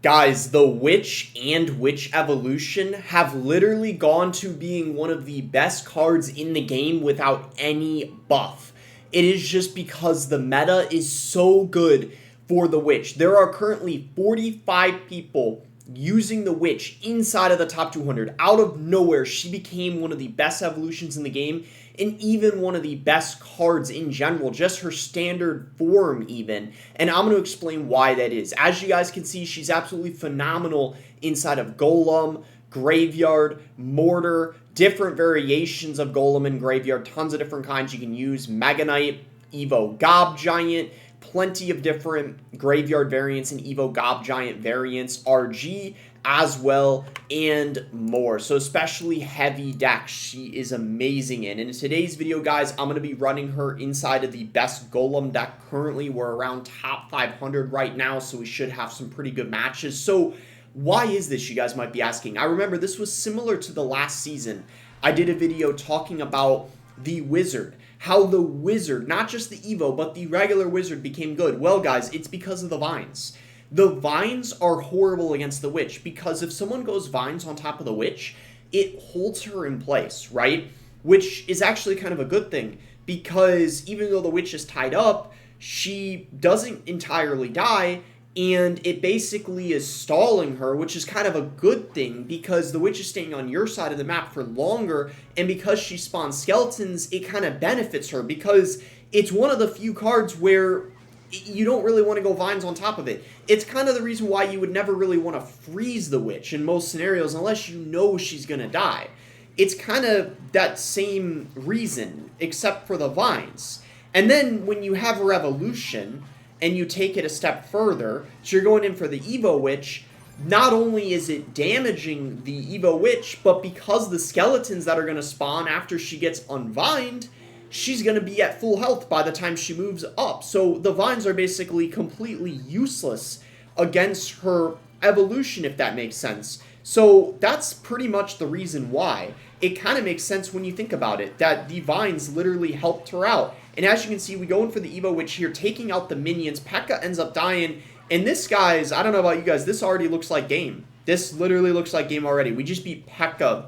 Guys, the Witch and Witch Evolution have literally gone to being one of the best cards in the game without any buff. It is just because the meta is so good for the Witch. There are currently 45 people using the Witch inside of the top 200. Out of nowhere, she became one of the best evolutions in the game and even one of the best cards in general, just her standard form even. And I'm going to explain why that is. As you guys can see, she's absolutely phenomenal inside of Golem, Graveyard, Mortar, different variations of Golem and Graveyard, tons of different kinds you can use, Mega Knight, Evo Gob Giant, plenty of different Graveyard variants and Evo Gob Giant variants, RG as well, and more. So especially heavy decks, she is amazing in. And in today's video, guys, I'm going to be running her inside of the best Golem deck currently. We're around top 500 right now, so we should have some pretty good matches. So why is this, you guys might be asking? I remember this was similar to the last season. I did a video talking about the Wizard, how the Wizard, not just the Evo, but the regular Wizard became good. Well, guys, it's because of the Vines. The Vines are horrible against the Witch because if someone goes Vines on top of the Witch, it holds her in place, right? Which is actually kind of a good thing because even though the Witch is tied up, she doesn't entirely die, and it basically is stalling her, which is kind of a good thing because the Witch is staying on your side of the map for longer, and because she spawns skeletons, it kind of benefits her because it's one of the few cards where you don't really want to go Vines on top of it. It's kind of the reason why you would never really want to freeze the Witch in most scenarios unless you know she's going to die. It's kind of that same reason, except for the Vines. And then when you have a Revolution and you take it a step further, so you're going in for the Evo Witch, not only is it damaging the Evo Witch, but because the skeletons that are going to spawn after she gets unvined, she's going to be at full health by the time she moves up. So the Vines are basically completely useless against her evolution, if that makes sense. So that's pretty much the reason why. It kind of makes sense when you think about it, that the Vines literally helped her out. And as you can see, we go in for the Evo Witch here, taking out the minions. P.E.K.K.A ends up dying. And this, guys, I don't know about you guys, this already looks like game. This literally looks like game already. We just beat P.E.K.K.A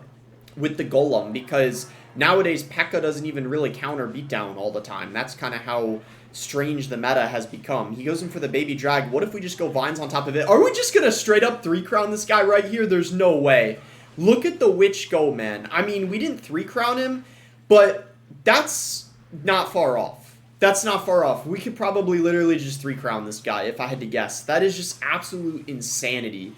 with the Golem because nowadays P.E.K.K.A doesn't even really counter beatdown all the time. That's kind of how strange the meta has become. He goes in for the baby drag. What if we just go Vines on top of it? Are we just going to straight up 3-crown this guy right here? There's no way. Look at the Witch go, man. I mean, we didn't 3-crown him, but that's not far off. That's not far off. We could probably literally just 3-crown this guy if I had to guess. That is just absolute insanity.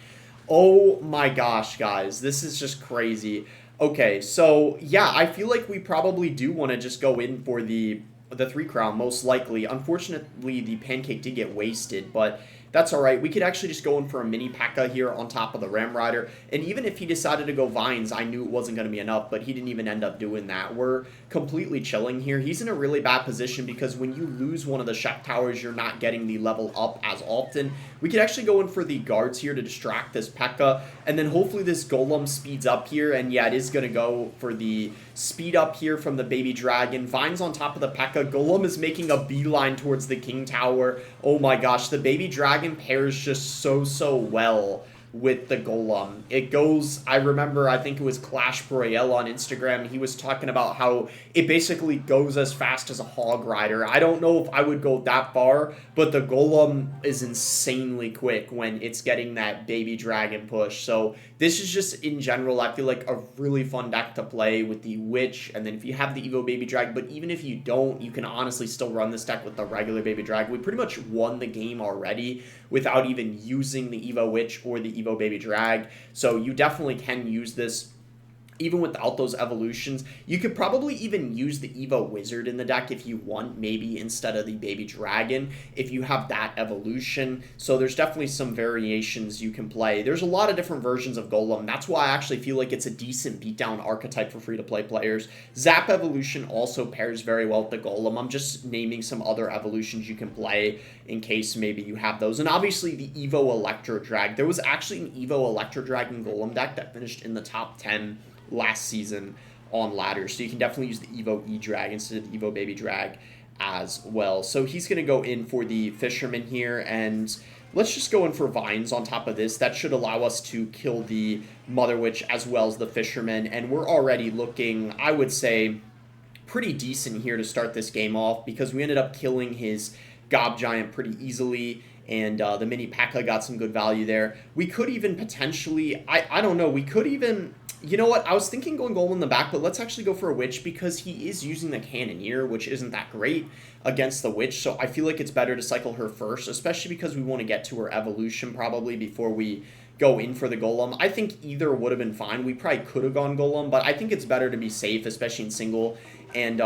Oh my gosh, guys. This is just crazy. Okay, so yeah, I feel like we probably do want to just go in for the 3-crown, most likely. Unfortunately, the Pancake did get wasted, but that's alright. We could actually just go in for a mini P.E.K.K.A here on top of the Ram Rider, and even if he decided to go Vines, I knew it wasn't going to be enough, but he didn't even end up doing that. We're completely chilling here. He's in a really bad position because when you lose one of the Shack Towers, you're not getting the level up as often. We could actually go in for the guards here to distract this P.E.K.K.A, and then hopefully this Golem speeds up here, and yeah, it is going to go for the speed up here from the Baby Dragon. Vines on top of the P.E.K.K.A. Golem is making a beeline towards the King Tower. Oh my gosh, the Baby Dragon pairs just so well with the Golem. It goes, I remember, I think it was Clash Royale on Instagram, he was talking about how it basically goes as fast as a hog rider. I don't know if I would go that far, but the Golem is insanely quick when it's getting that baby dragon push. So this is just, in general, I feel like a really fun deck to play with the Witch, and then if you have the Evo Baby Drag, but even if you don't, you can honestly still run this deck with the regular Baby Drag. We pretty much won the game already without even using the Evo Witch or the Evo Baby Drag, so you definitely can use this even without those evolutions. You could probably even use the Evo Wizard in the deck if you want, maybe instead of the Baby Dragon, if you have that evolution. So there's definitely some variations you can play. There's a lot of different versions of Golem. That's why I actually feel like it's a decent beatdown archetype for free-to-play players. Zap Evolution also pairs very well with the Golem. I'm just naming some other evolutions you can play in case maybe you have those. And obviously the Evo Electro Drag. There was actually an Evo Electro Dragon Golem deck that finished in the top 10 last season on ladder, so you can definitely use the Evo E-Drag instead of the Evo Baby Drag as well. So he's going to go in for the Fisherman here, and let's just go in for vines on top of this. That should allow us to kill the Mother Witch as well as the Fisherman, and we're already looking, I would say, pretty decent here to start this game off because we ended up killing his Gob Giant pretty easily, and the mini P.E.K.K.A. got some good value there. We could even potentially, I don't know, we could even, you know what, I was thinking going Golem in the back, but let's actually go for a Witch because he is using the Cannoneer, which isn't that great against the Witch, so I feel like it's better to cycle her first, especially because we want to get to her evolution probably before we go in for the Golem. I think either would have been fine. We probably could have gone Golem, but I think it's better to be safe, especially in single. And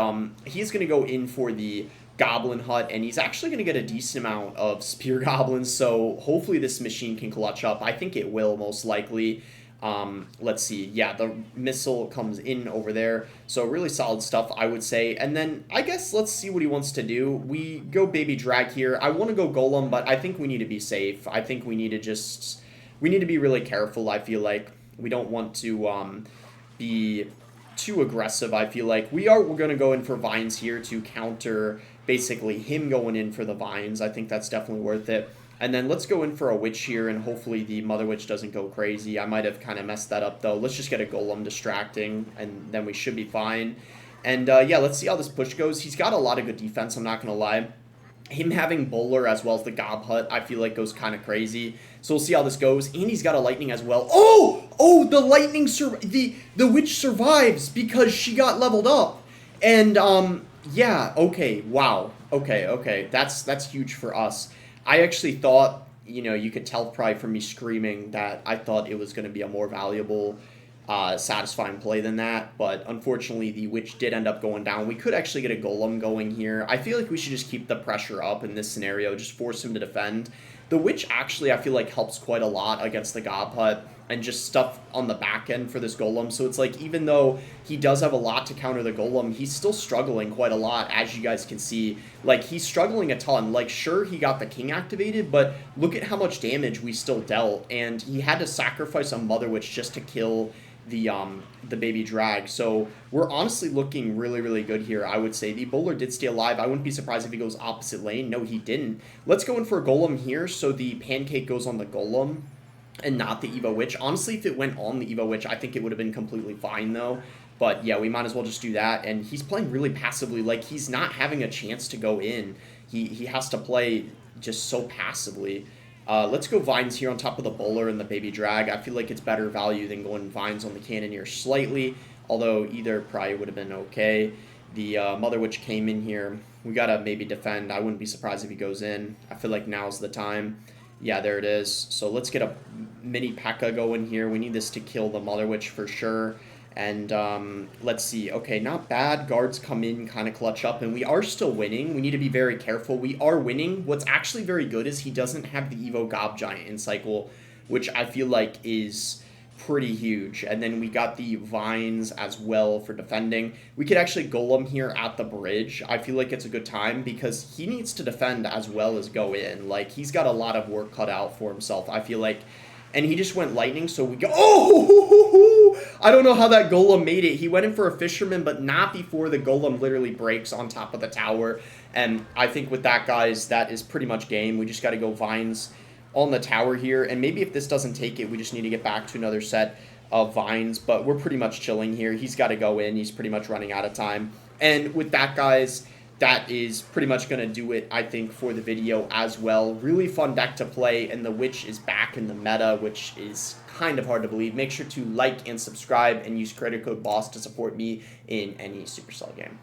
he's going to go in for the Goblin Hut, and he's actually going to get a decent amount of Spear Goblins, so hopefully this machine can clutch up. I think it will, most likely. Let's see. Yeah, the missile comes in over there, so really solid stuff, I would say. And then I guess let's see what he wants to do. We go Baby Drag here. I want to go Golem, but I think we need to be safe. I think we need to just... we need to be really careful, I feel like. We don't want to be too aggressive, I feel like. We're going to go in for Vines here to counter basically him going in for the Vines. I think that's definitely worth it. And then let's go in for a Witch here, and hopefully the Mother Witch doesn't go crazy. I might have kind of messed that up, though. Let's just get a Golem distracting, and then we should be fine. And yeah, let's see how this push goes. He's got a lot of good defense, I'm not going to lie. Him having Bowler as well as the Gob Hut, I feel like goes kind of crazy. So we'll see how this goes. And he's got a Lightning as well. Oh, the Lightning, the Witch survives because she got leveled up. And, yeah, okay, wow. Okay, that's huge for us. I actually thought, you know, you could tell probably from me screaming that I thought it was going to be a more valuable satisfying play than that, but unfortunately the Witch did end up going down. We could actually get a Golem going here. I feel like we should just keep the pressure up in this scenario, just force him to defend. The Witch actually, I feel like, helps quite a lot against the Gob Hut and just stuff on the back end for this Golem. So it's like, even though he does have a lot to counter the Golem, he's still struggling quite a lot, as you guys can see. Like, he's struggling a ton. Like, sure, he got the King activated, but look at how much damage we still dealt, and he had to sacrifice a Mother Witch just to kill the Baby Drag. So we're honestly looking really, really good here, I would say. The Bowler did stay alive. I wouldn't be surprised if he goes opposite lane. No, he didn't. Let's go in for a Golem here, so the Pancake goes on the Golem and not the Evo Witch. Honestly, if it went on the Evo Witch, I think it would have been completely fine, though. But yeah, we might as well just do that. And he's playing really passively. Like, he's not having a chance to go in. He has to play just so passively. Let's go Vines here on top of the Bowler and the Baby Drag. I feel like it's better value than going Vines on the Cannoneer slightly, although either probably would have been okay. The Mother Witch came in here. We got to maybe defend. I wouldn't be surprised if he goes in. I feel like now's the time. Yeah, there it is. So let's get a mini P.E.K.K.A. going here. We need this to kill the Mother Witch for sure. And let's see. Okay, not bad. Guards come in, kind of clutch up, and we are still winning. We need to be very careful. We are winning. What's actually very good is he doesn't have the Evo Gob Giant in cycle, which I feel like is pretty huge. And then we got the Vines as well for defending. We could actually Golem here at the bridge. I feel like it's a good time because he needs to defend as well as go in. Like, he's got a lot of work cut out for himself, I feel like. And he just went Lightning, so we go... Oh! I don't know how that Golem made it. He went in for a Fisherman, but not before the Golem literally breaks on top of the tower. And I think with that, guys, that is pretty much game. We just got to go Vines on the tower here. And maybe if this doesn't take it, we just need to get back to another set of Vines. But we're pretty much chilling here. He's got to go in. He's pretty much running out of time. And with that, guys... that is pretty much going to do it, I think, for the video as well. Really fun deck to play, and the Witch is back in the meta, which is kind of hard to believe. Make sure to like and subscribe and use credit code BOSS to support me in any Supercell game.